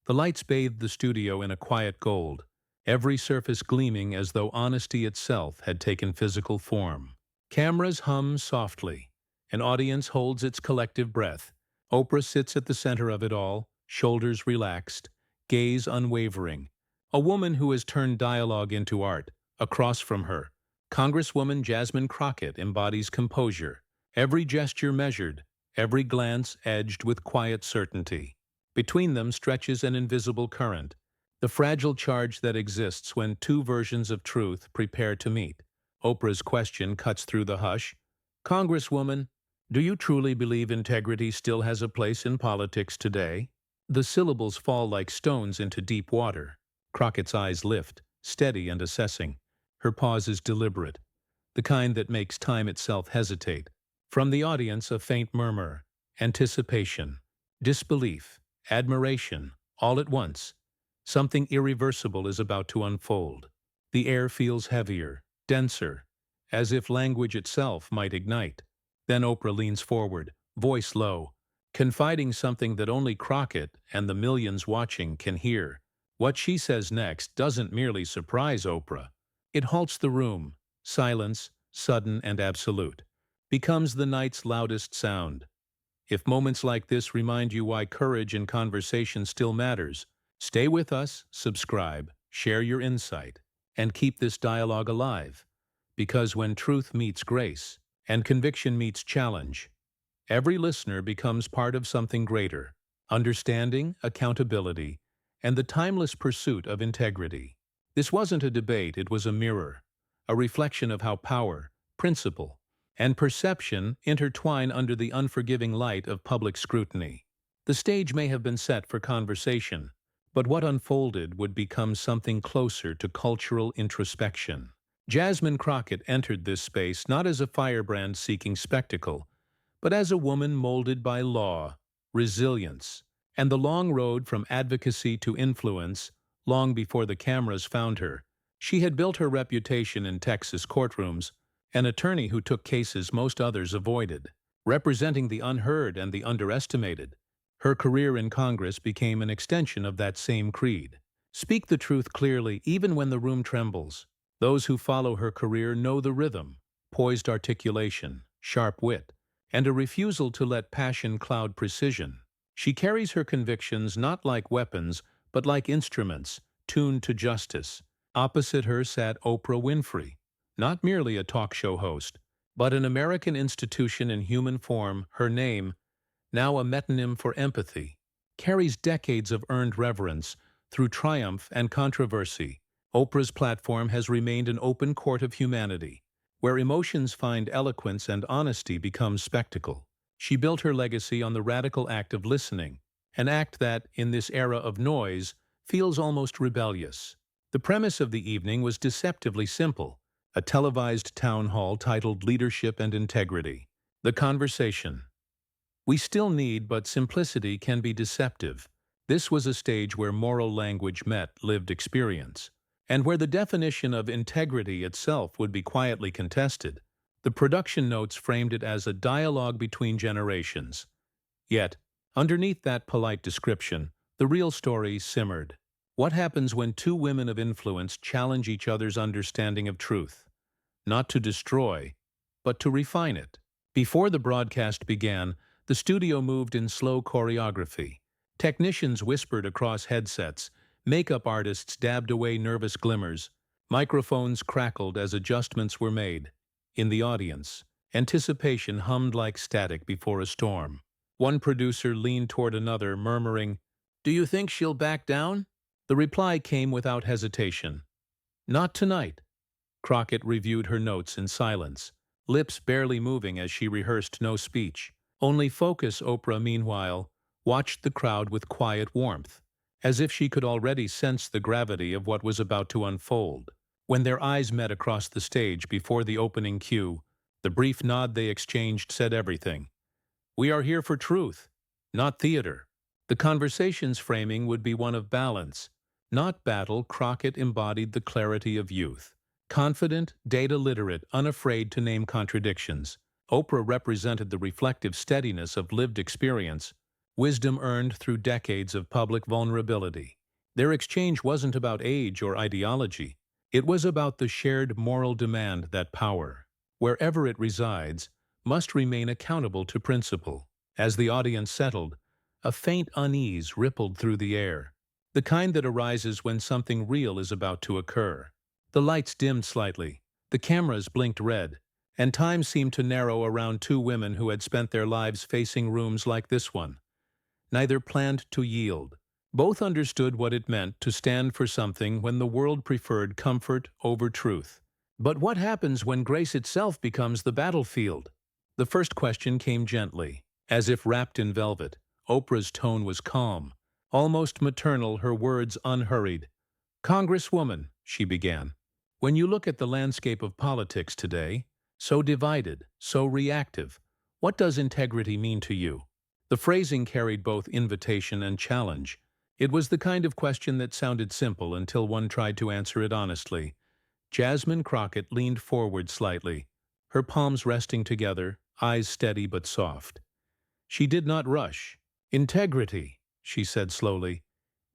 The lights bathed the studio in a quiet gold, every surface gleaming as though honesty itself had taken physical form. Cameras hum softly. An audience holds its collective breath. Oprah sits at the center of it all, shoulders relaxed, gaze unwavering. A woman who has turned dialogue into art. Across from her, Congresswoman Jasmine Crockett embodies composure, every gesture measured, every glance edged with quiet certainty. Between them stretches an invisible current, the fragile charge that exists when two versions of truth prepare to meet. Oprah's question cuts through the hush. Congresswoman, do you truly believe integrity still has a place in politics today? The syllables fall like stones into deep water. Crockett's eyes lift, steady and assessing. Her pause is deliberate, the kind that makes time itself hesitate. From the audience, a faint murmur, anticipation, disbelief, admiration, all at once. Something irreversible is about to unfold. The air feels heavier, denser, as if language itself might ignite. Then Oprah leans forward, voice low, confiding something that only Crockett and the millions watching can hear. What she says next doesn't merely surprise Oprah. It halts the room. Silence, sudden and absolute, becomes the night's loudest sound. If moments like this remind you why courage in conversation still matters, stay with us, subscribe, share your insight, and keep this dialogue alive. Because when truth meets grace, and conviction meets challenge, every listener becomes part of something greater: understanding, accountability, and the timeless pursuit of integrity. This wasn't a debate, it was a mirror, a reflection of how power, principle, and perception intertwine under the unforgiving light of public scrutiny. The stage may have been set for conversation, but what unfolded would become something closer to cultural introspection. Jasmine Crockett entered this space not as a firebrand seeking spectacle, but as a woman molded by law, resilience, and the long road from advocacy to influence. Long before the cameras found her, she had built her reputation in Texas courtrooms, an attorney who took cases most others avoided, representing the unheard and the underestimated. Her career in Congress became an extension of that same creed. Speak the truth clearly even when the room trembles. Those who follow her career know the rhythm: poised articulation, sharp wit, and a refusal to let passion cloud precision. She carries her convictions not like weapons, but like instruments, tuned to justice. Opposite her sat Oprah Winfrey, not merely a talk show host, but an American institution in human form. Her name, now a metonym for empathy, carries decades of earned reverence through triumph and controversy. Oprah's platform has remained an open court of humanity, where emotions find eloquence and honesty become spectacle. She built her legacy on the radical act of listening, an act that, in this era of noise, feels almost rebellious. The premise of the evening was deceptively simple: a televised town hall titled Leadership and Integrity. The conversation: we still need, but simplicity can be deceptive. This was a stage where moral language met lived experience, and where the definition of integrity itself would be quietly contested. The production notes framed it as a dialogue between generations. Yet, underneath that polite description, the real story simmered. What happens when two women of influence challenge each other's understanding of truth? Not to destroy, but to refine it. Before the broadcast began, the studio moved in slow choreography. Technicians whispered across headsets, makeup artists dabbed away nervous glimmers, microphones crackled as adjustments were made. In the audience, anticipation hummed like static before a storm. One producer leaned toward another, murmuring, "Do you think she'll back down?" The reply came without hesitation. "Not tonight." Crockett reviewed her notes in silence, lips barely moving as she rehearsed no speech. Only focus. Oprah, meanwhile, watched the crowd with quiet warmth, as if she could already sense the gravity of what was about to unfold. When their eyes met across the stage before the opening cue, the brief nod they exchanged said everything. "We are here for truth, not theater." The conversation's framing would be one of balance, not battle. Crockett embodied the clarity of youth. Confident, data-literate, unafraid to name contradictions. Oprah represented the reflective steadiness of lived experience, wisdom earned through decades of public vulnerability. Their exchange wasn't about age or ideology. It was about the shared moral demand that power, wherever it resides, must remain accountable to principle. As the audience settled, a faint unease rippled through the air, the kind that arises when something real is about to occur. The lights dimmed slightly, the cameras blinked red, and time seemed to narrow around two women who had spent their lives facing rooms like this one. Neither planned to yield. Both understood what it meant to stand for something when the world preferred comfort over truth. But what happens when grace itself becomes the battlefield? The first question came gently, as if wrapped in velvet. Oprah's tone was calm, almost maternal, her words unhurried. "Congresswoman," she began, "when you look at the landscape of politics today, so divided, so reactive, what does integrity mean to you?" The phrasing carried both invitation and challenge. It was the kind of question that sounded simple until one tried to answer it honestly. Jasmine Crockett leaned forward slightly, her palms resting together, eyes steady but soft. She did not rush. "Integrity," she said slowly,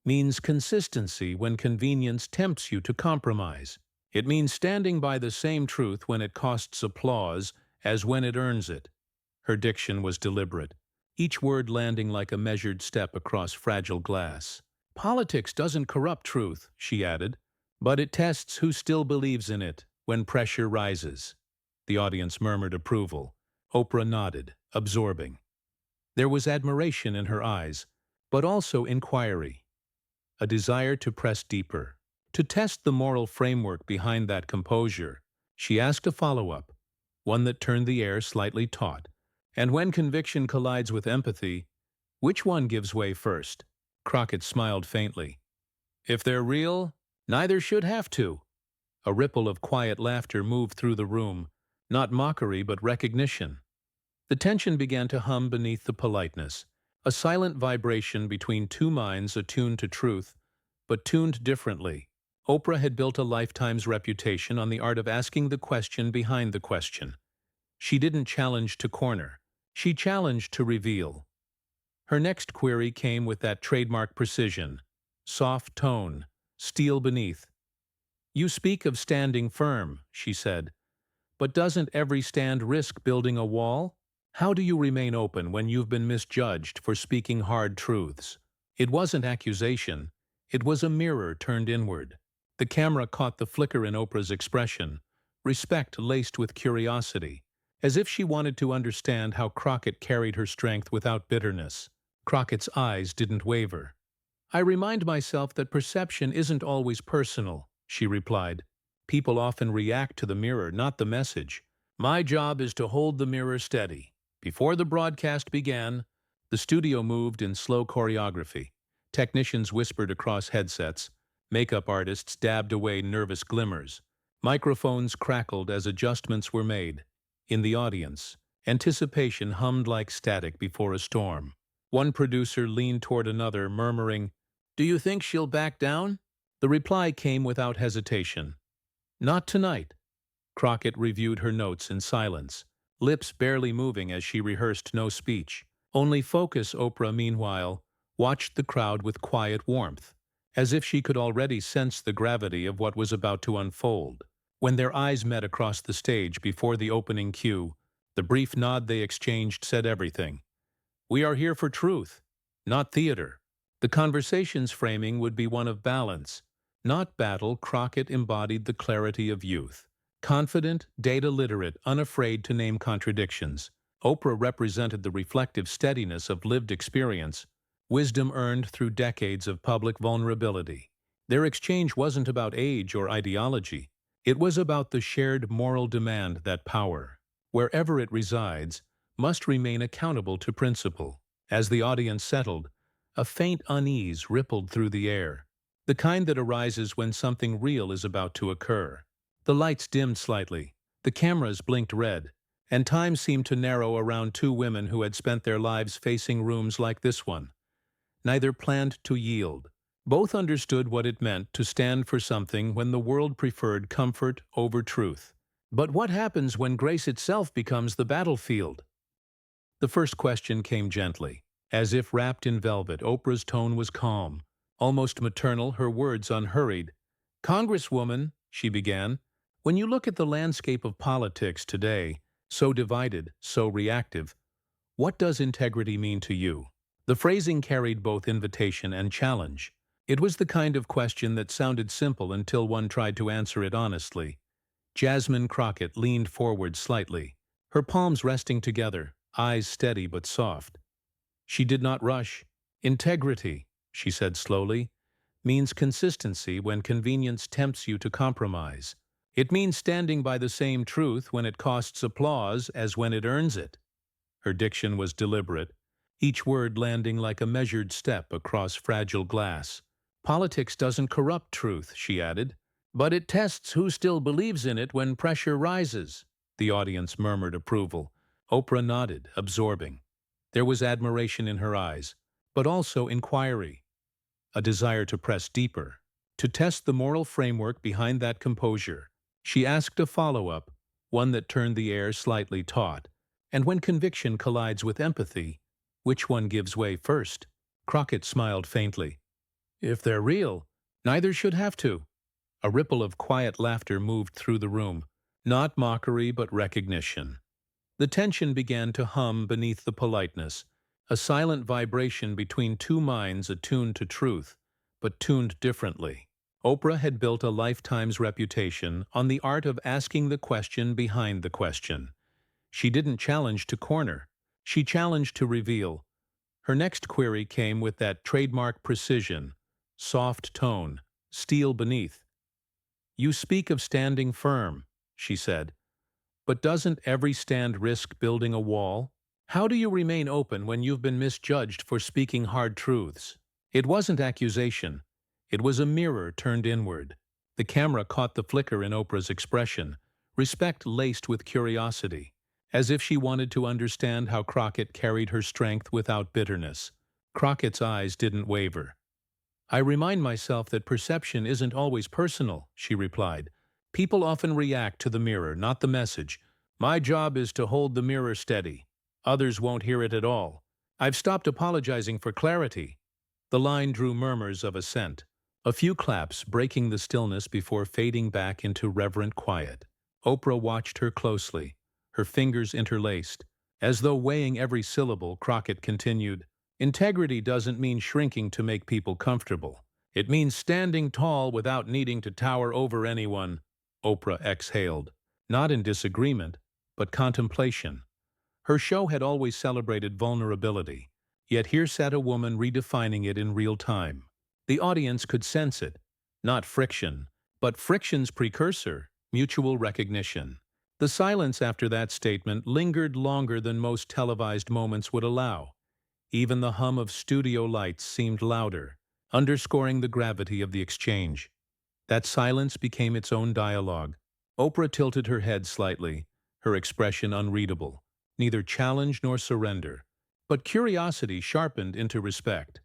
"means consistency when convenience tempts you to compromise. It means standing by the same truth when it costs applause as when it earns it." Her diction was deliberate, each word landing like a measured step across fragile glass. "Politics doesn't corrupt truth," she added, "but it tests who still believes in it when pressure rises." The audience murmured approval. Oprah nodded, absorbing. There was admiration in her eyes, but also inquiry, a desire to press deeper, to test the moral framework behind that composure. She asked a follow-up, one that turned the air slightly taut. "And when conviction collides with empathy, which one gives way first?" Crockett smiled faintly. "If they're real, neither should have to." A ripple of quiet laughter moved through the room, not mockery but recognition. The tension began to hum beneath the politeness, a silent vibration between two minds attuned to truth, but tuned differently. Oprah had built a lifetime's reputation on the art of asking the question behind the question. She didn't challenge to corner. She challenged to reveal. Her next query came with that trademark precision, soft tone, steel beneath. "You speak of standing firm," she said, "but doesn't every stand risk building a wall? How do you remain open when you've been misjudged for speaking hard truths?" It wasn't accusation. It was a mirror turned inward. The camera caught the flicker in Oprah's expression, respect laced with curiosity, as if she wanted to understand how Crockett carried her strength without bitterness. Crockett's eyes didn't waver. "I remind myself that perception isn't always personal," she replied. "People often react to the mirror, not the message. My job is to hold the mirror steady." Before the broadcast began, the studio moved in slow choreography. Technicians whispered across headsets. Makeup artists dabbed away nervous glimmers. Microphones crackled as adjustments were made. In the audience, anticipation hummed like static before a storm. One producer leaned toward another, murmuring, "Do you think she'll back down?" The reply came without hesitation. "Not tonight." Crockett reviewed her notes in silence, lips barely moving as she rehearsed no speech. Only focus. Oprah, meanwhile, watched the crowd with quiet warmth, as if she could already sense the gravity of what was about to unfold. When their eyes met across the stage before the opening cue, the brief nod they exchanged said everything. "We are here for truth, not theater." The conversation's framing would be one of balance, not battle. Crockett embodied the clarity of youth. Confident, data-literate, unafraid to name contradictions. Oprah represented the reflective steadiness of lived experience, wisdom earned through decades of public vulnerability. Their exchange wasn't about age or ideology. It was about the shared moral demand that power, wherever it resides, must remain accountable to principle. As the audience settled, a faint unease rippled through the air, the kind that arises when something real is about to occur. The lights dimmed slightly, the cameras blinked red, and time seemed to narrow around two women who had spent their lives facing rooms like this one. Neither planned to yield. Both understood what it meant to stand for something when the world preferred comfort over truth. But what happens when grace itself becomes the battlefield? The first question came gently, As if wrapped in velvet, Oprah's tone was calm, almost maternal, her words unhurried. "Congresswoman," she began, "when you look at the landscape of politics today, so divided, so reactive, what does integrity mean to you?" The phrasing carried both invitation and challenge. It was the kind of question that sounded simple until one tried to answer it honestly. Jasmine Crockett leaned forward slightly, her palms resting together, eyes steady but soft. She did not rush. "Integrity," she said slowly, "means consistency when convenience tempts you to compromise. It means standing by the same truth when it costs applause as when it earns it." Her diction was deliberate, each word landing like a measured step across fragile glass. "Politics doesn't corrupt truth," she added, "but it tests who still believes in it when pressure rises." The audience murmured approval. Oprah nodded, absorbing. There was admiration in her eyes, but also inquiry, a desire to press deeper, to test the moral framework behind that composure. She asked a follow-up, one that turned the air slightly taut. "And when conviction collides with empathy, which one gives way first?" Crockett smiled faintly. "If they're real, neither should have to." A ripple of quiet laughter moved through the room, not mockery but recognition. The tension began to hum beneath the politeness, a silent vibration between two minds attuned to truth, but tuned differently. Oprah had built a lifetime's reputation on the art of asking the question behind the question. She didn't challenge to corner. She challenged to reveal. Her next query came with that trademark precision, soft tone, steel beneath. "You speak of standing firm," she said. "But doesn't every stand risk building a wall? How do you remain open when you've been misjudged for speaking hard truths?" It wasn't accusation. It was a mirror turned inward. The camera caught the flicker in Oprah's expression, respect laced with curiosity, as if she wanted to understand how Crockett carried her strength without bitterness. Crockett's eyes didn't waver. "I remind myself that perception isn't always personal," she replied. "People often react to the mirror, not the message. My job is to hold the mirror steady. Others won't hear it at all. I've stopped apologizing for clarity." The line drew murmurs of assent, a few claps breaking the stillness before fading back into reverent quiet. Oprah watched her closely, her fingers interlaced. As though weighing every syllable, Crockett continued, "Integrity doesn't mean shrinking to make people comfortable. It means standing tall without needing to tower over anyone." Oprah exhaled, not in disagreement, but contemplation. Her show had always celebrated vulnerability, yet here sat a woman redefining it in real time. The audience could sense it, not friction, but friction's precursor, mutual recognition. The silence after that statement lingered longer than most televised moments would allow. Even the hum of studio lights seemed louder, underscoring the gravity of the exchange. That silence became its own dialogue. Oprah tilted her head slightly, her expression unreadable, neither challenge nor surrender, but curiosity sharpened into respect.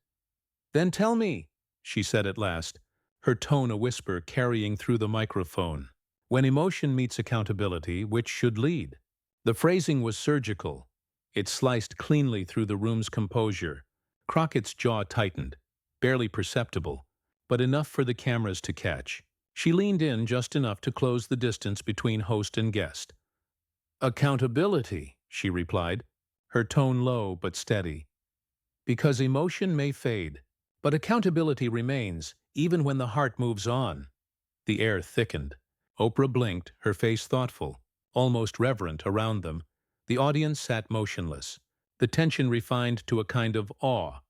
"Then tell me," she said at last, her tone a whisper carrying through the microphone, "when emotion meets accountability, which should lead?" The phrasing was surgical. It sliced cleanly through the room's composure. Crockett's jaw tightened, barely perceptible, but enough for the cameras to catch. She leaned in just enough to close the distance between host and guest. "Accountability," she replied, her tone low but steady. "Because emotion may fade, but accountability remains, even when the heart moves on." The air thickened. Oprah blinked, her face thoughtful, almost reverent around them. The audience sat motionless, the tension refined to a kind of awe.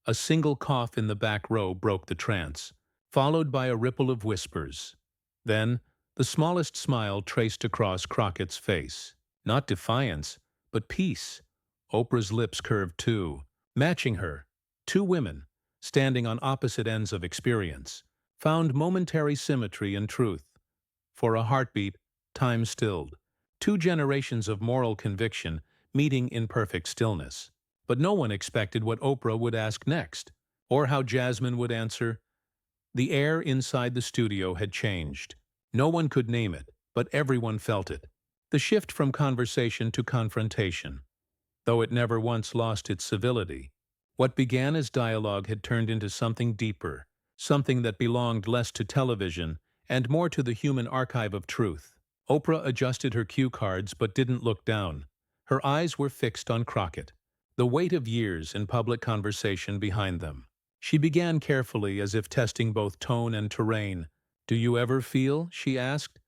A single cough in the back row broke the trance, followed by a ripple of whispers. Then, the smallest smile traced across Crockett's face. Not defiance, but peace. Oprah's lips curved too, matching her. Two women, standing on opposite ends of experience, found momentary symmetry and truth. For a heartbeat, time stilled. Two generations of moral conviction meeting in perfect stillness. But no one expected what Oprah would ask next, or how Jasmine would answer. The air inside the studio had changed. No one could name it, but everyone felt it. The shift from conversation to confrontation. Though it never once lost its civility, What began as dialogue had turned into something deeper, something that belonged less to television and more to the human archive of truth. Oprah adjusted her cue cards but didn't look down. Her eyes were fixed on Crockett, the weight of years in public conversation behind them. She began carefully, as if testing both tone and terrain. "Do you ever feel," she asked,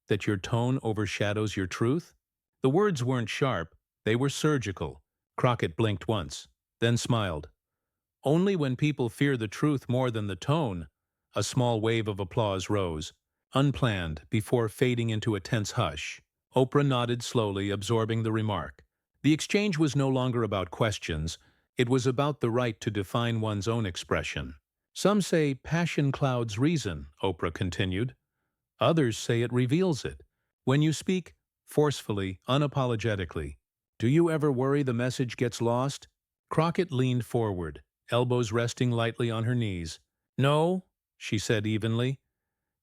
"that your tone overshadows your truth?" The words weren't sharp, they were surgical. Crockett blinked once, then smiled. "Only when people fear the truth more than the tone." A small wave of applause rose, unplanned, before fading into a tense hush. Oprah nodded slowly, absorbing the remark. The exchange was no longer about questions. It was about the right to define one's own expression. "Some say passion clouds reason," Oprah continued. "Others say it reveals it. When you speak forcefully, unapologetically, do you ever worry the message gets lost?" Crockett leaned forward, elbows resting lightly on her knees. "No," she said evenly,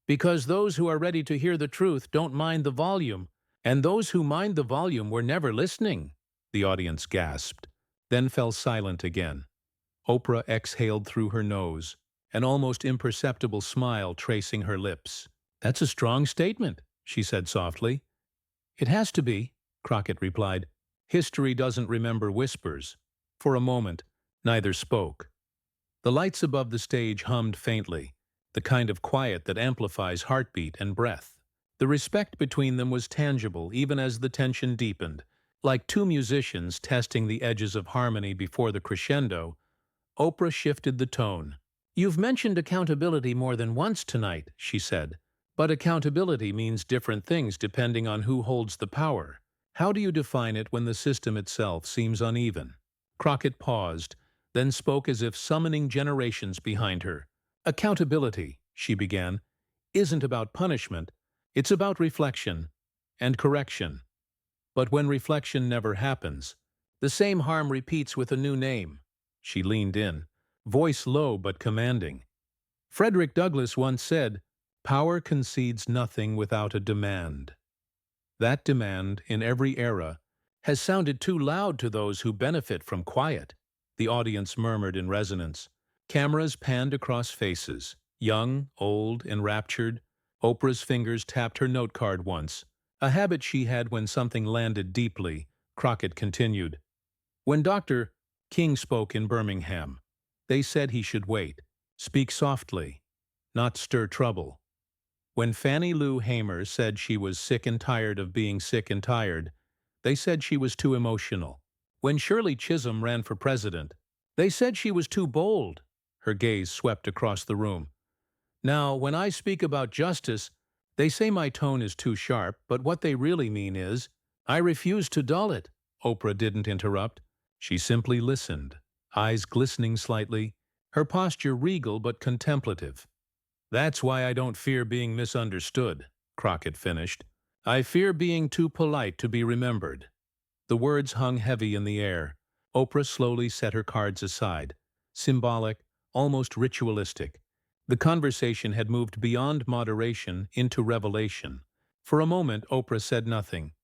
"because those who are ready to hear the truth don't mind the volume, and those who mind the volume were never listening." The audience gasped, then fell silent again. Oprah exhaled through her nose, an almost imperceptible smile tracing her lips. "That's a strong statement," she said softly. "It has to be," Crockett replied. "History doesn't remember whispers." For a moment, neither spoke. The lights above the stage hummed faintly, the kind of quiet that amplifies heartbeat and breath. The respect between them was tangible even as the tension deepened. Like two musicians testing the edges of harmony before the crescendo, Oprah shifted the tone. "You've mentioned accountability more than once tonight," she said. "But accountability means different things depending on who holds the power. How do you define it when the system itself seems uneven?" Crockett paused, then spoke as if summoning generations behind her. "Accountability," she began, "isn't about punishment. It's about reflection and correction. But when reflection never happens, the same harm repeats with a new name." She leaned in, voice low but commanding. "Frederick Douglass once said, 'Power concedes nothing without a demand.' That demand, in every era, has sounded too loud to those who benefit from quiet." The audience murmured in resonance. Cameras panned across faces, young, old, enraptured. Oprah's fingers tapped her note card once, a habit she had when something landed deeply. Crockett continued. "When Dr. King spoke in Birmingham, they said he should wait, speak softly, not stir trouble. When Fannie Lou Hamer said she was sick and tired of being sick and tired, they said she was too emotional. When Shirley Chisholm ran for president, they said she was too bold." Her gaze swept across the room. "Now, when I speak about justice, they say my tone is too sharp, but what they really mean is, I refuse to dull it." Oprah didn't interrupt. She simply listened, eyes glistening slightly, her posture regal but contemplative. "That's why I don't fear being misunderstood," Crockett finished. "I fear being too polite to be remembered." The words hung heavy in the air. Oprah slowly set her cards aside, symbolic, almost ritualistic. The conversation had moved beyond moderation into revelation. For a moment, Oprah said nothing.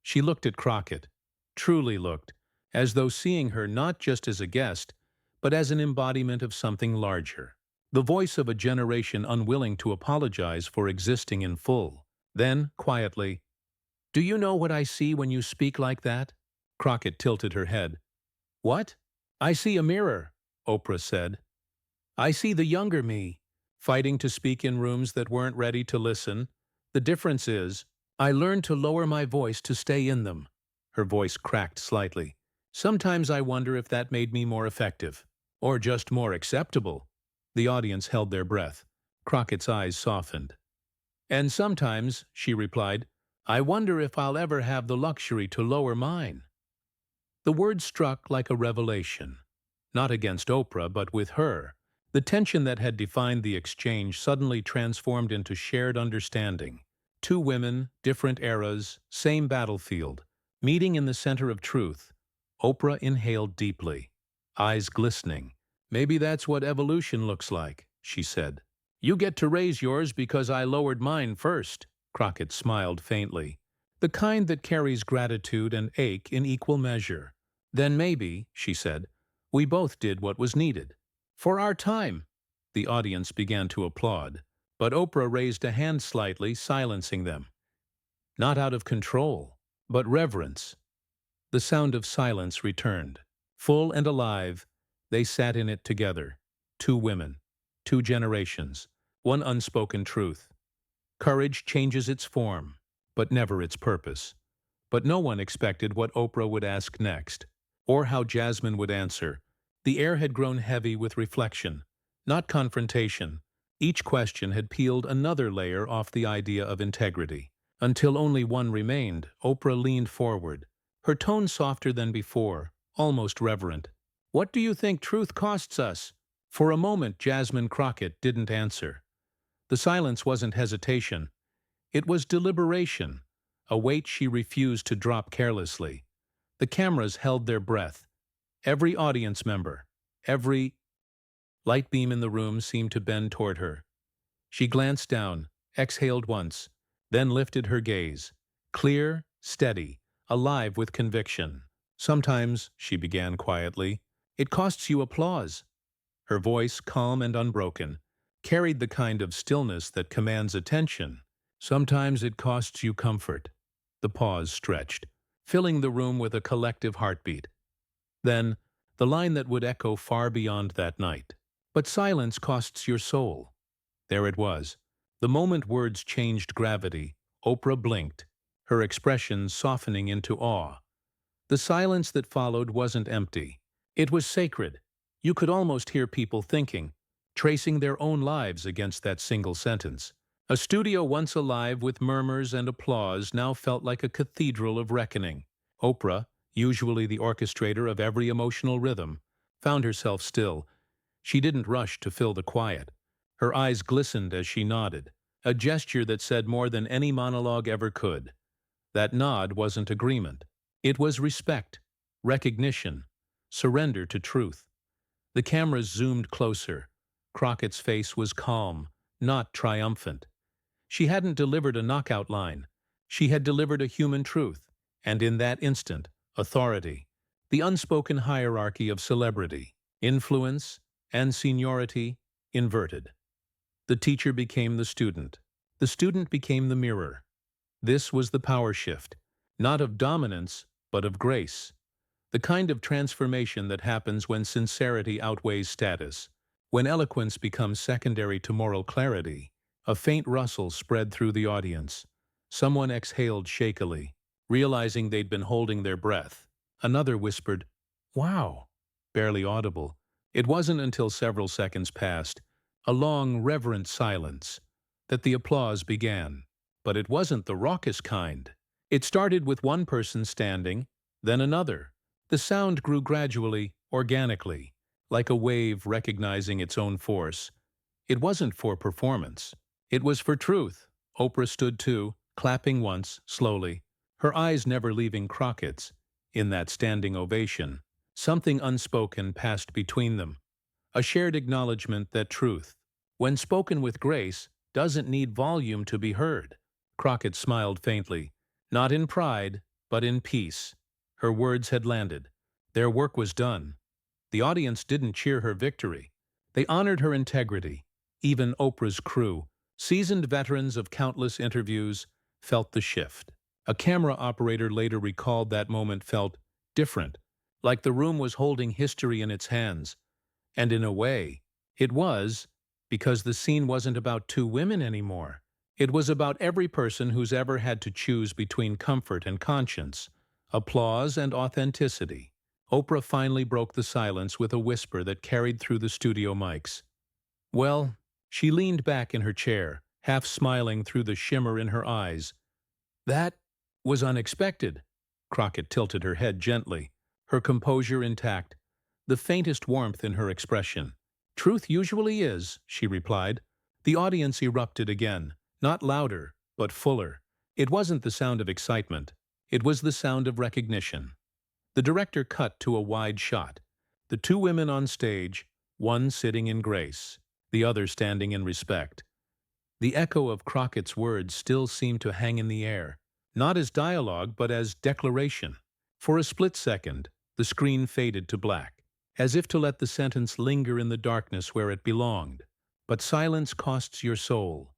She looked at Crockett, truly looked, as though seeing her not just as a guest, but as an embodiment of something larger. The voice of a generation unwilling to apologize for existing in full. Then, quietly, "Do you know what I see when you speak like that?" Crockett tilted her head. "What?" "I see a mirror," Oprah said. "I see the younger me, fighting to speak in rooms that weren't ready to listen. The difference is, I learned to lower my voice to stay in them." Her voice cracked slightly. "Sometimes I wonder if that made me more effective. Or just more acceptable." The audience held their breath. Crockett's eyes softened. "And sometimes," she replied, "I wonder if I'll ever have the luxury to lower mine." The words struck like a revelation. Not against Oprah, but with her. The tension that had defined the exchange suddenly transformed into shared understanding. Two women, different eras, same battlefield, meeting in the center of truth. Oprah inhaled deeply, eyes glistening. "Maybe that's what evolution looks like," she said. "You get to raise yours because I lowered mine first." Crockett smiled faintly. "The kind that carries gratitude and ache in equal measure." "Then maybe," she said, We both did what was needed. For our time. The audience began to applaud, but Oprah raised a hand slightly, silencing them. Not out of control, but reverence. The sound of silence returned. Full and alive, they sat in it together. Two women, two generations, one unspoken truth. Courage changes its form, but never its purpose. But no one expected what Oprah would ask next, or how Jasmine would answer. The air had grown heavy with reflection, not confrontation. Each question had peeled another layer off the idea of integrity. Until only one remained, Oprah leaned forward, her tone softer than before, almost reverent. "What do you think truth costs us?" For a moment, Jasmine Crockett didn't answer. The silence wasn't hesitation. It was deliberation, a weight she refused to drop carelessly. The cameras held their breath. Every audience member, every light beam in the room seemed to bend toward her. She glanced down, exhaled once, then lifted her gaze. Clear, steady, alive with conviction. "Sometimes," she began quietly, "it costs you applause." Her voice, calm and unbroken, carried the kind of stillness that commands attention. "Sometimes it costs you comfort." The pause stretched, filling the room with a collective heartbeat. Then, the line that would echo far beyond that night. "But silence costs your soul." There it was. The moment words changed gravity, Oprah blinked, her expression softening into awe. The silence that followed wasn't empty. It was sacred. You could almost hear people thinking, tracing their own lives against that single sentence. A studio once alive with murmurs and applause now felt like a cathedral of reckoning. Oprah, usually the orchestrator of every emotional rhythm, found herself still. She didn't rush to fill the quiet. Her eyes glistened as she nodded, a gesture that said more than any monologue ever could. That nod wasn't agreement. It was respect, recognition, surrender to truth. The cameras zoomed closer. Crockett's face was calm, not triumphant. She hadn't delivered a knockout line. She had delivered a human truth, and in that instant, authority, the unspoken hierarchy of celebrity, influence, and seniority, inverted. The teacher became the student became the mirror. This was the power shift, not of dominance, but of grace. The kind of transformation that happens when sincerity outweighs status, when eloquence becomes secondary to moral clarity. A faint rustle spread through the audience. Someone exhaled shakily, realizing they'd been holding their breath. Another whispered, "Wow," barely audible. It wasn't until several seconds passed, a long, reverent silence, that the applause began. But it wasn't the raucous kind. It started with one person standing, then another. The sound grew gradually, organically, like a wave recognizing its own force. It wasn't for performance. It was for truth. Oprah stood too, clapping once, slowly, her eyes never leaving Crockett's. In that standing ovation, something unspoken passed between them. A shared acknowledgement that truth, when spoken with grace, doesn't need volume to be heard. Crockett smiled faintly, not in pride, but in peace. Her words had landed. Their work was done. The audience didn't cheer her victory. They honored her integrity. Even Oprah's crew, seasoned veterans of countless interviews, felt the shift. A camera operator later recalled that moment felt different, like the room was holding history in its hands. And in a way, it was, because the scene wasn't about two women anymore. It was about every person who's ever had to choose between comfort and conscience, applause and authenticity. Oprah finally broke the silence with a whisper that carried through the studio mics. "Well," she leaned back in her chair, half smiling through the shimmer in her eyes. "That was unexpected." Crockett tilted her head gently, her composure intact, the faintest warmth in her expression. "Truth usually is," she replied. The audience erupted again, not louder, but fuller. It wasn't the sound of excitement. It was the sound of recognition. The director cut to a wide shot. The two women on stage, one sitting in grace, the other standing in respect. The echo of Crockett's words still seemed to hang in the air, not as dialogue but as declaration. For a split second, the screen faded to black, as if to let the sentence linger in the darkness where it belonged. But silence costs your soul.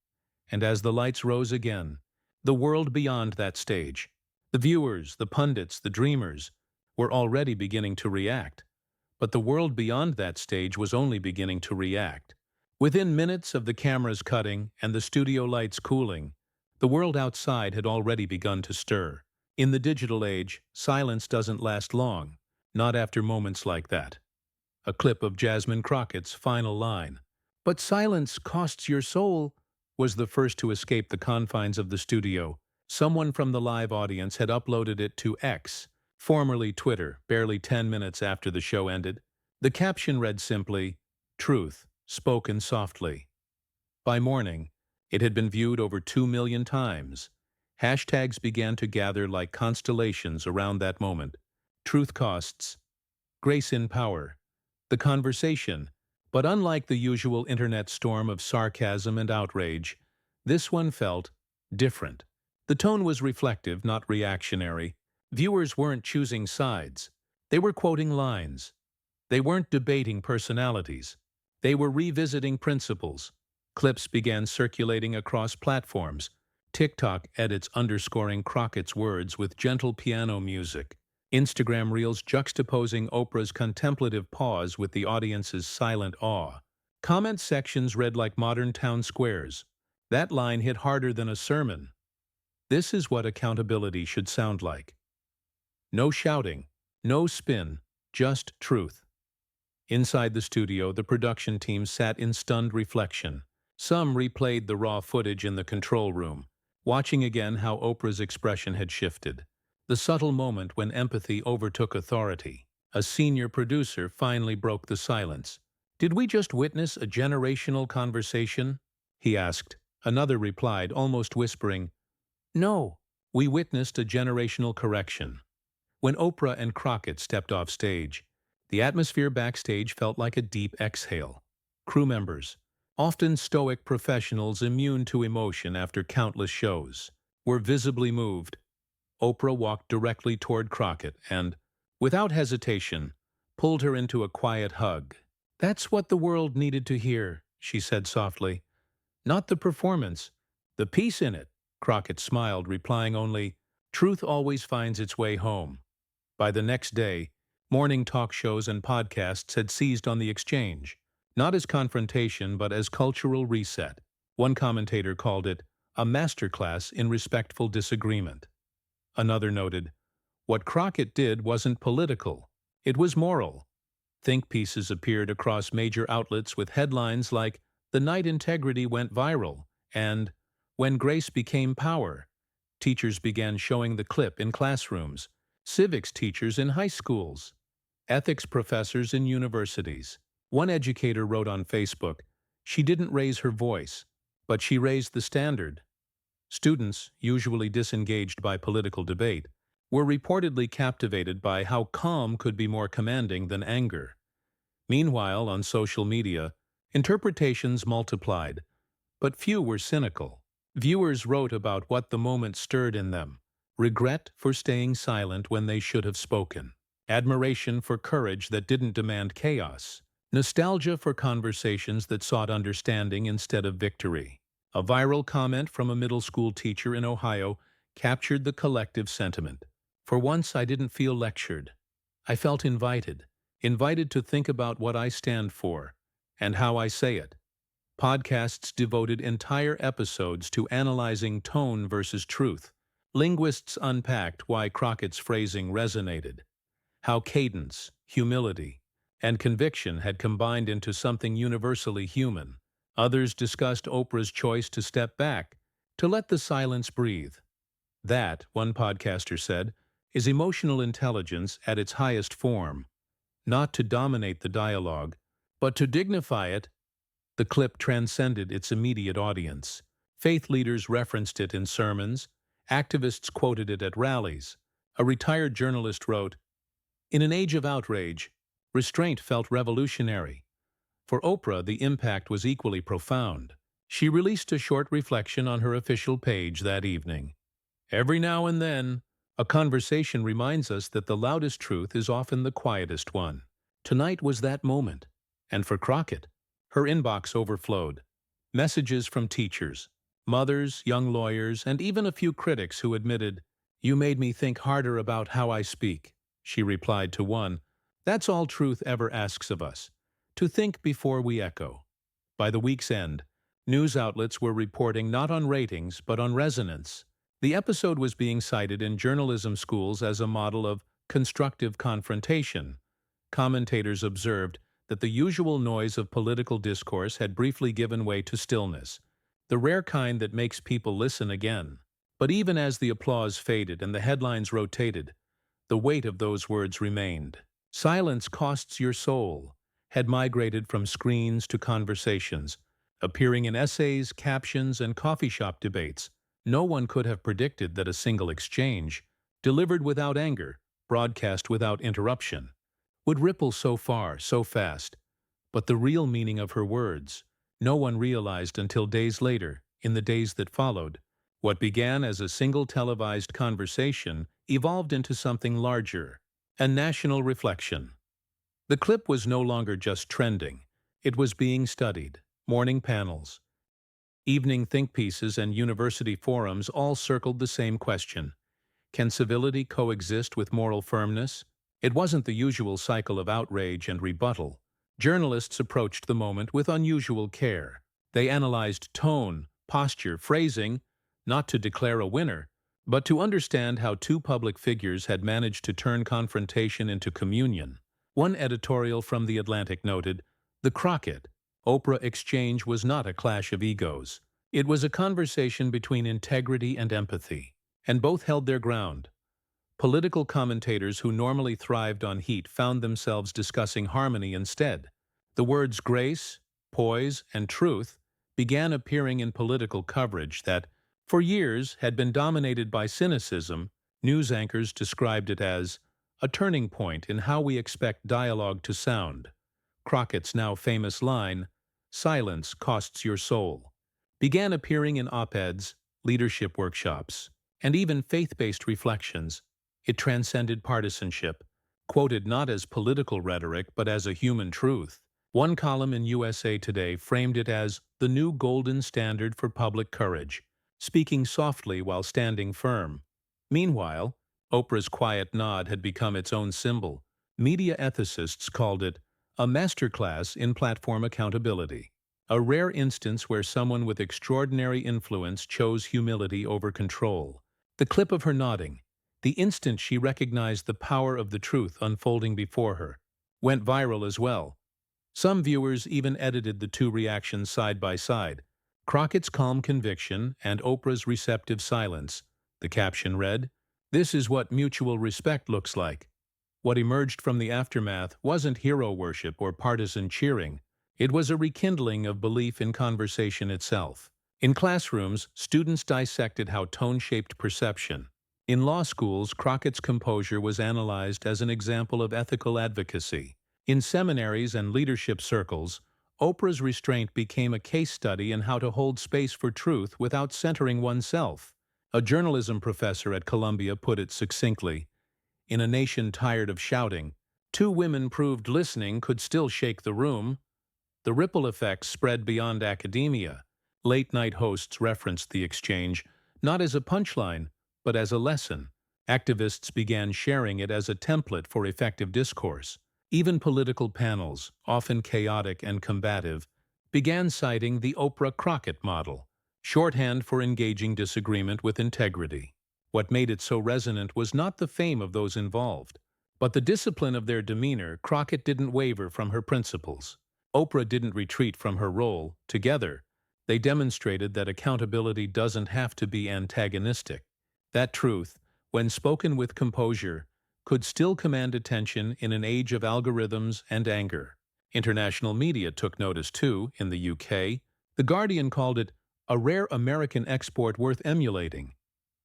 And as the lights rose again, the world beyond that stage, the viewers, the pundits, the dreamers, were already beginning to react. But the world beyond that stage was only beginning to react. Within minutes of the cameras cutting and the studio lights cooling, the world outside had already begun to stir. In the digital age, silence doesn't last long, not after moments like that. A clip of Jasmine Crockett's final line, "But silence costs your soul," was the first to escape the confines of the studio. Someone from the live audience had uploaded it to X, formerly Twitter, barely 10 minutes after the show ended. The caption read simply, "Truth, spoken softly." By morning, it had been viewed over 2 million times. Hashtags began to gather like constellations around that moment. Truth costs, grace in power, the conversation. But unlike the usual internet storm of sarcasm and outrage, this one felt different. The tone was reflective, not reactionary. Viewers weren't choosing sides. They were quoting lines. They weren't debating personalities. They were revisiting principles. Clips began circulating across platforms. TikTok edits underscoring Crockett's words with gentle piano music. Instagram reels juxtaposing Oprah's contemplative pause with the audience's silent awe. Comment sections read like modern town squares. That line hit harder than a sermon. This is what accountability should sound like. No shouting, no spin, just truth. Inside the studio, the production team sat in stunned reflection. Some replayed the raw footage in the control room, watching again how Oprah's expression had shifted. The subtle moment when empathy overtook authority. A senior producer finally broke the silence. "Did we just witness a generational conversation?" he asked. Another replied, almost whispering, "No, we witnessed a generational correction." When Oprah and Crockett stepped off stage, the atmosphere backstage felt like a deep exhale. Crew members, often stoic professionals immune to emotion after countless shows, were visibly moved. Oprah walked directly toward Crockett and, without hesitation, pulled her into a quiet hug. "That's what the world needed to hear," she said softly. "Not the performance, the peace in it." Crockett smiled, replying only, "Truth always finds its way home." By the next day, morning talk shows and podcasts had seized on the exchange, not as confrontation but as cultural reset. One commentator called it a masterclass in respectful disagreement. Another noted, "What Crockett did wasn't political, it was moral." Think pieces appeared across major outlets with headlines like, "The night integrity went viral," and "When grace became power." Teachers began showing the clip in classrooms, civics teachers in high schools, ethics professors in universities. One educator wrote on Facebook, "She didn't raise her voice, but she raised the standard." Students, usually disengaged by political debate, were reportedly captivated by how calm could be more commanding than anger. Meanwhile, on social media, interpretations multiplied, but few were cynical. Viewers wrote about what the moment stirred in them: regret for staying silent when they should have spoken, admiration for courage that didn't demand chaos, nostalgia for conversations that sought understanding instead of victory. A viral comment from a middle school teacher in Ohio captured the collective sentiment. "For once, I didn't feel lectured. I felt invited to think about what I stand for and how I say it." Podcasts devoted entire episodes to analyzing tone versus truth. Linguists unpacked why Crockett's phrasing resonated, how cadence, humility, and conviction had combined into something universally human. Others discussed Oprah's choice to step back, to let the silence breathe. That, one podcaster said, is emotional intelligence at its highest form. Not to dominate the dialogue, but to dignify it. The clip transcended its immediate audience. Faith leaders referenced it in sermons. Activists quoted it at rallies. A retired journalist wrote, "In an age of outrage, restraint felt revolutionary." For Oprah, the impact was equally profound. She released a short reflection on her official page that evening. "Every now and then, a conversation reminds us that the loudest truth is often the quietest one." Tonight was that moment. And for Crockett, her inbox overflowed. Messages from teachers, mothers, young lawyers, and even a few critics who admitted, "You made me think harder about how I speak." She replied to one, "That's all truth ever asks of us, to think before we echo." By the week's end, news outlets were reporting not on ratings but on resonance. The episode was being cited in journalism schools as a model of constructive confrontation. Commentators observed that the usual noise of political discourse had briefly given way to stillness, the rare kind that makes people listen again. But even as the applause faded and the headlines rotated, the weight of those words remained. "Silence costs your soul" had migrated from screens to conversations, appearing in essays, captions, and coffee shop debates. No one could have predicted that a single exchange, delivered without anger, broadcast without interruption, would ripple so far, so fast. But the real meaning of her words, no one realized until days later, in the days that followed. What began as a single televised conversation evolved into something larger, a national reflection. The clip was no longer just trending. It was being studied. Morning panels, evening think pieces, and university forums all circled the same question. Can civility coexist with moral firmness? It wasn't the usual cycle of outrage and rebuttal. Journalists approached the moment with unusual care. They analyzed tone, posture, phrasing, not to declare a winner, but to understand how two public figures had managed to turn confrontation into communion. One editorial from The Atlantic noted, "The Crockett Oprah exchange was not a clash of egos. It was a conversation between integrity and empathy, and both held their ground." Political commentators who normally thrived on heat found themselves discussing harmony instead. The words grace, poise, and truth began appearing in political coverage that, for years, had been dominated by cynicism. News anchors described it as a turning point in how we expect dialogue to sound. Crockett's now famous line, "Silence costs your soul," began appearing in op-eds, leadership workshops, and even faith-based reflections. It transcended partisanship, quoted not as political rhetoric but as a human truth. One column in USA Today framed it as the new golden standard for public courage, speaking softly while standing firm. Meanwhile, Oprah's quiet nod had become its own symbol. Media ethicists called it a masterclass in platform accountability, a rare instance where someone with extraordinary influence chose humility over control. The clip of her nodding, the instant she recognized the power of the truth unfolding before her, went viral as well. Some viewers even edited the two reactions side by side, Crockett's calm conviction and Oprah's receptive silence. The caption read, "This is what mutual respect looks like." What emerged from the aftermath wasn't hero worship or partisan cheering. It was a rekindling of belief in conversation itself. In classrooms, students dissected how tone shaped perception. In law schools, Crockett's composure was analyzed as an example of ethical advocacy. In seminaries and leadership circles, Oprah's restraint became a case study in how to hold space for truth without centering oneself. A journalism professor at Columbia put it succinctly, "In a nation tired of shouting, two women proved listening could still shake the room." The ripple effects spread beyond academia. Late-night hosts referenced the exchange, not as a punchline, but as a lesson. Activists began sharing it as a template for effective discourse. Even political panels, often chaotic and combative, began citing the Oprah Crockett model, shorthand for engaging disagreement with integrity. What made it so resonant was not the fame of those involved, but the discipline of their demeanor. Crockett didn't waver from her principles. Oprah didn't retreat from her role. Together, they demonstrated that accountability doesn't have to be antagonistic. That truth, when spoken with composure, could still command attention in an age of algorithms and anger. International media took notice too. In the UK, The Guardian called it a rare American export worth emulating.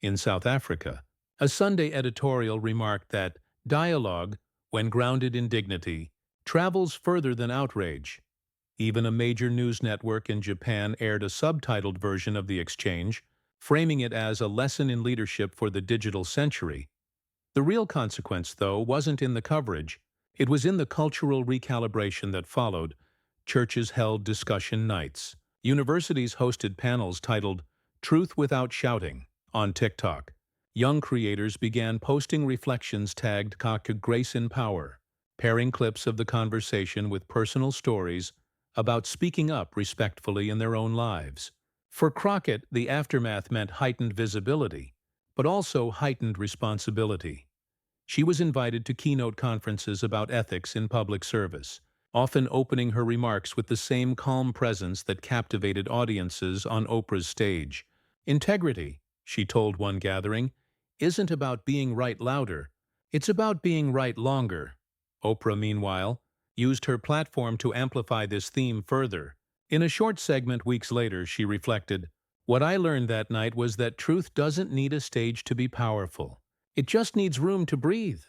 In South Africa, a Sunday editorial remarked that dialogue, when grounded in dignity, travels further than outrage. Even a major news network in Japan aired a subtitled version of the exchange, framing it as a lesson in leadership for the digital century. The real consequence, though, wasn't in the coverage. It was in the cultural recalibration that followed. Churches held discussion nights. Universities hosted panels titled Truth Without Shouting on TikTok. Young creators began posting reflections tagged Grace in Power, pairing clips of the conversation with personal stories about speaking up respectfully in their own lives. For Crockett, the aftermath meant heightened visibility, but also heightened responsibility. She was invited to keynote conferences about ethics in public service, often opening her remarks with the same calm presence that captivated audiences on Oprah's stage. Integrity, she told one gathering, isn't about being right louder, it's about being right longer. Oprah, meanwhile, used her platform to amplify this theme further. In a short segment weeks later, she reflected, "What I learned that night was that truth doesn't need a stage to be powerful. It just needs room to breathe."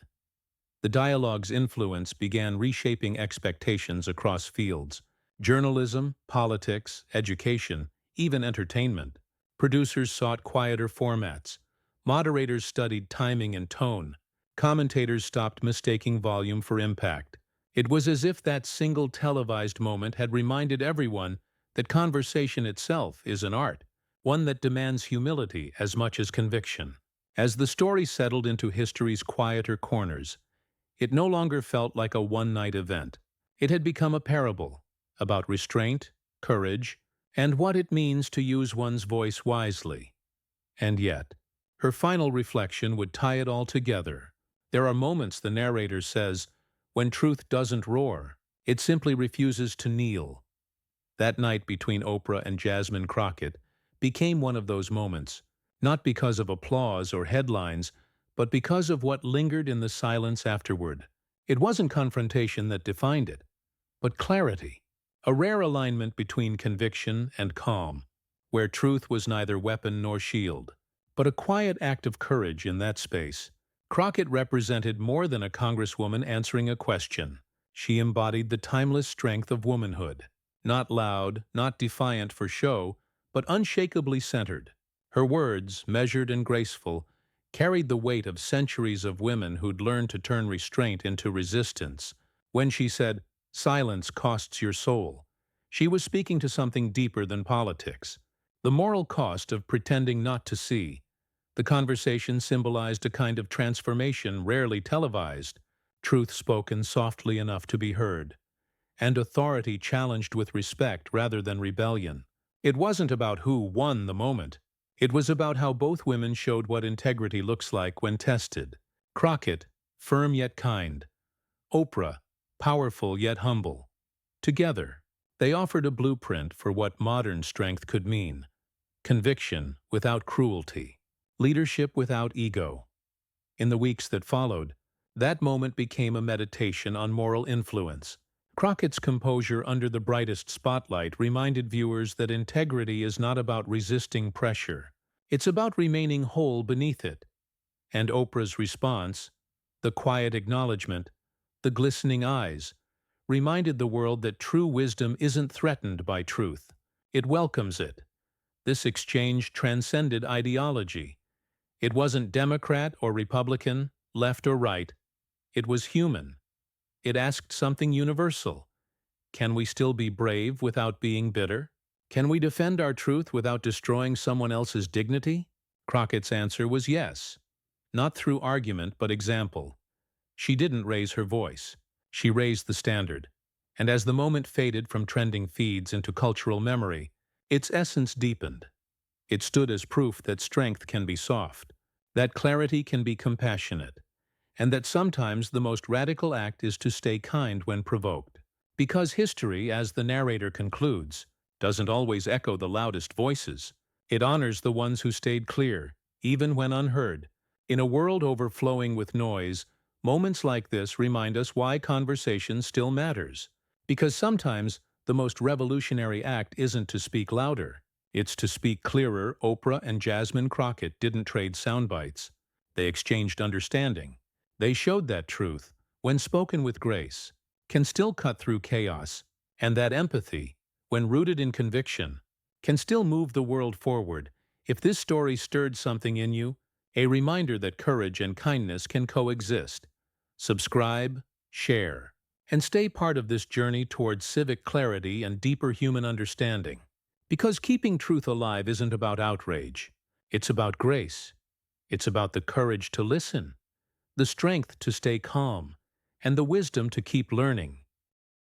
The dialogue's influence began reshaping expectations across fields: journalism, politics, education, even entertainment. Producers sought quieter formats. Moderators studied timing and tone. Commentators stopped mistaking volume for impact. It was as if that single televised moment had reminded everyone that conversation itself is an art, one that demands humility as much as conviction. As the story settled into history's quieter corners, it no longer felt like a one-night event. It had become a parable about restraint, courage, and what it means to use one's voice wisely. And yet, her final reflection would tie it all together. There are moments, the narrator says, when truth doesn't roar, it simply refuses to kneel. That night between Oprah and Jasmine Crockett became one of those moments, not because of applause or headlines, but because of what lingered in the silence afterward. It wasn't confrontation that defined it, but clarity, a rare alignment between conviction and calm, where truth was neither weapon nor shield, but a quiet act of courage in that space. Crockett represented more than a congresswoman answering a question. She embodied the timeless strength of womanhood, not loud, not defiant for show, but unshakably centered. Her words, measured and graceful, carried the weight of centuries of women who'd learned to turn restraint into resistance. When she said, "Silence costs your soul," she was speaking to something deeper than politics, the moral cost of pretending not to see. The conversation symbolized a kind of transformation rarely televised, truth spoken softly enough to be heard, and authority challenged with respect rather than rebellion. It wasn't about who won the moment. It was about how both women showed what integrity looks like when tested. Crockett, firm yet kind. Oprah, powerful yet humble. Together, they offered a blueprint for what modern strength could mean: conviction without cruelty, leadership without ego. In the weeks that followed, that moment became a meditation on moral influence. Crockett's composure under the brightest spotlight reminded viewers that integrity is not about resisting pressure. It's about remaining whole beneath it. And Oprah's response, the quiet acknowledgement, the glistening eyes, reminded the world that true wisdom isn't threatened by truth. It welcomes it. This exchange transcended ideology. It wasn't Democrat or Republican, left or right. It was human. It asked something universal. Can we still be brave without being bitter? Can we defend our truth without destroying someone else's dignity? Crockett's answer was yes. Not through argument, but example. She didn't raise her voice. She raised the standard. And as the moment faded from trending feeds into cultural memory, its essence deepened. It stood as proof that strength can be soft, that clarity can be compassionate, and that sometimes the most radical act is to stay kind when provoked. Because history, as the narrator concludes, doesn't always echo the loudest voices. It honors the ones who stayed clear, even when unheard. In a world overflowing with noise, moments like this remind us why conversation still matters. Because sometimes the most revolutionary act isn't to speak louder. It's to speak clearer. Oprah and Jasmine Crockett didn't trade sound bites. They exchanged understanding. They showed that truth, when spoken with grace, can still cut through chaos, and that empathy, when rooted in conviction, can still move the world forward. If this story stirred something in you, a reminder that courage and kindness can coexist. Subscribe, share, and stay part of this journey towards civic clarity and deeper human understanding. Because keeping truth alive isn't about outrage. It's about grace. It's about the courage to listen, the strength to stay calm, and the wisdom to keep learning.